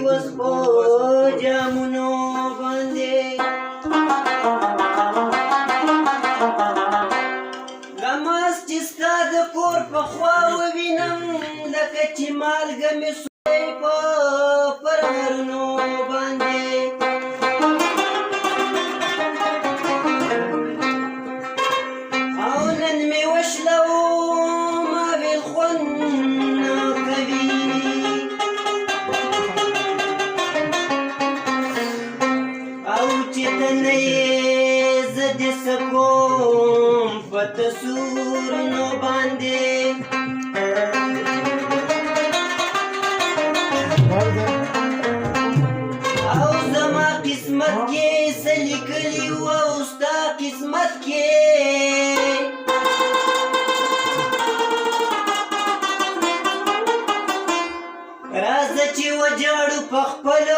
اوس په جامونو باندې غماس چې ستا د کور په خوا ووینم لکه چې مالګه مې سوی په پرهرونو باندې او نن مې وشلوم اویل خوند کوي او چې ته نه یې زه دې څه کوم په تصورونو باندې او زما قسمت کې څه لیکلي وو او ستا قسمت کې راځه چې وجاړو په خپلو